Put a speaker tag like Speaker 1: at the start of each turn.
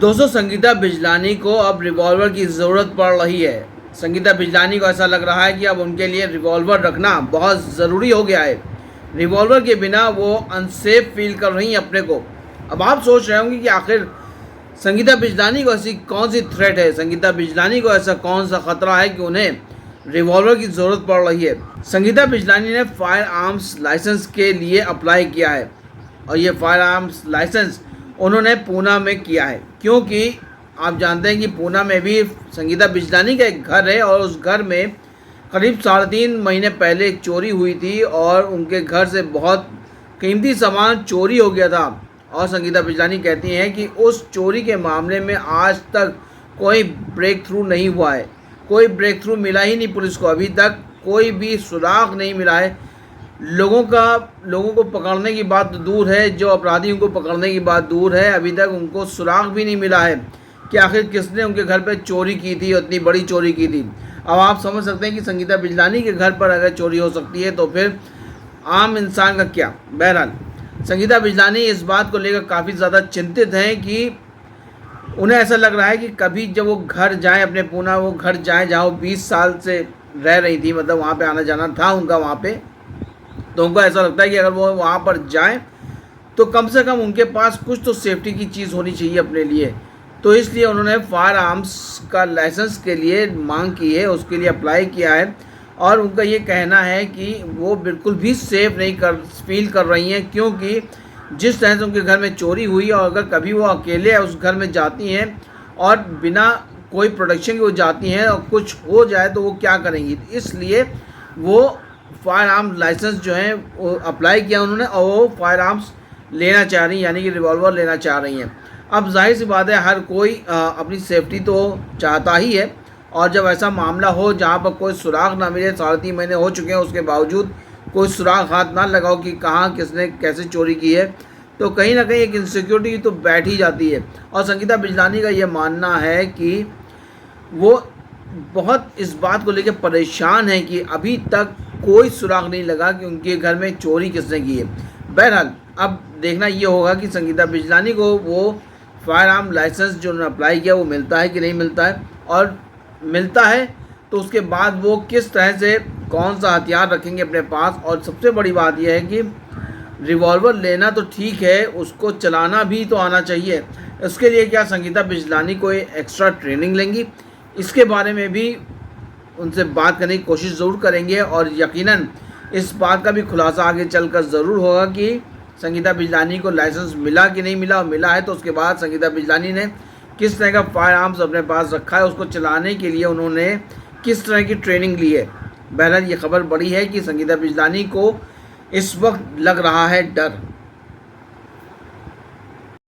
Speaker 1: दोस्तों, संगीता बिजलानी को अब रिवॉल्वर की ज़रूरत पड़ रही है। संगीता बिजलानी को ऐसा लग रहा है कि अब उनके लिए रिवॉल्वर रखना बहुत ज़रूरी हो गया है। रिवॉल्वर के बिना वो अनसेफ फील कर रही हैं अपने को। अब आप सोच रहे होंगे कि आखिर संगीता बिजलानी को ऐसी कौन सी थ्रेट है, संगीता बिजलानी को ऐसा कौन सा ख़तरा है कि उन्हें रिवॉल्वर की ज़रूरत पड़ रही है। संगीता बिजलानी ने फायर आर्म्स लाइसेंस के लिए अप्लाई किया है और ये फायर आर्म्स लाइसेंस उन्होंने पूना में किया है, क्योंकि आप जानते हैं कि पूना में भी संगीता बिजलानी का एक घर है और उस घर में करीब 3.5 महीने पहले एक चोरी हुई थी और उनके घर से बहुत कीमती सामान चोरी हो गया था। और संगीता बिजलानी कहती हैं कि उस चोरी के मामले में आज तक कोई ब्रेक थ्रू नहीं हुआ है, कोई ब्रेक थ्रू मिला ही नहीं पुलिस को, अभी तक कोई भी सुराग नहीं मिला है। लोगों को पकड़ने की बात तो दूर है, जो अपराधियों को पकड़ने की बात दूर है, अभी तक उनको सुराग भी नहीं मिला है कि आखिर किसने उनके घर पे चोरी की थी, इतनी बड़ी चोरी की थी। अब आप समझ सकते हैं कि संगीता बिजलानी के घर पर अगर चोरी हो सकती है तो फिर आम इंसान का क्या। बहरहाल संगीता बिजलानी इस बात को लेकर काफ़ी ज़्यादा चिंतित हैं कि उन्हें ऐसा लग रहा है कि कभी जब वो घर जाएँ, अपने पूना वो घर जाएँ जहाँ वो 20 साल से रह रही थी, मतलब वहाँ पे आना जाना था उनका वहाँ पे, तो उनको ऐसा लगता है कि अगर वो वहाँ पर जाएं तो कम से कम उनके पास कुछ तो सेफ्टी की चीज़ होनी चाहिए अपने लिए। तो इसलिए उन्होंने फायर आर्म्स का लाइसेंस के लिए मांग की है, उसके लिए अप्लाई किया है और उनका ये कहना है कि वो बिल्कुल भी सेफ़ नहीं फील कर रही हैं, क्योंकि जिस तरह से उनके घर में चोरी हुई और अगर कभी वो अकेले उस घर में जाती हैं और बिना कोई प्रोटेक्शन के वो जाती हैं और कुछ हो जाए तो वो क्या करेंगी। इसलिए वो फायर आर्म्स लाइसेंस जो है वो अप्लाई किया उन्होंने और वो फायर आर्म्स लेना चाह रही हैं, यानी कि रिवॉल्वर लेना चाह रही हैं। अब जाहिर सी बात है, हर कोई अपनी सेफ्टी तो चाहता ही है और जब ऐसा मामला हो जहाँ पर कोई सुराग ना मिले, 3.5 महीने हो चुके हैं उसके बावजूद कोई सुराग हाथ ना लगाओ कि कहाँ किसने कैसे चोरी की है, तो कहीं ना कहीं एक इनसिक्योरिटी तो बैठ ही जाती है। और संगीता बिजलानी का ये मानना है कि वो बहुत इस बात को लेकर परेशान है कि अभी तक कोई सुराग नहीं लगा कि उनके घर में चोरी किसने की है। बहरहाल अब देखना ये होगा कि संगीता बिजलानी को वो फायर आर्म लाइसेंस जो उन्होंने अप्लाई किया वो मिलता है कि नहीं मिलता है, और मिलता है तो उसके बाद वो किस तरह से कौन सा हथियार रखेंगे अपने पास। और सबसे बड़ी बात यह है कि रिवॉल्वर लेना तो ठीक है, उसको चलाना भी तो आना चाहिए। उसके लिए क्या संगीता बिजलानी कोई एक्स्ट्रा ट्रेनिंग लेंगी, इसके बारे में भी उनसे बात करने की कोशिश ज़रूर करेंगे और यकीनन इस बात का भी खुलासा आगे चलकर ज़रूर होगा कि संगीता बिजलानी को लाइसेंस मिला कि नहीं मिला, और मिला है तो उसके बाद संगीता बिजलानी ने किस तरह का फायर आर्म्स अपने पास रखा है, उसको चलाने के लिए उन्होंने किस तरह की ट्रेनिंग ली है। बहरहाल ये खबर बड़ी है कि संगीता बिजलानी को इस वक्त लग रहा है डर।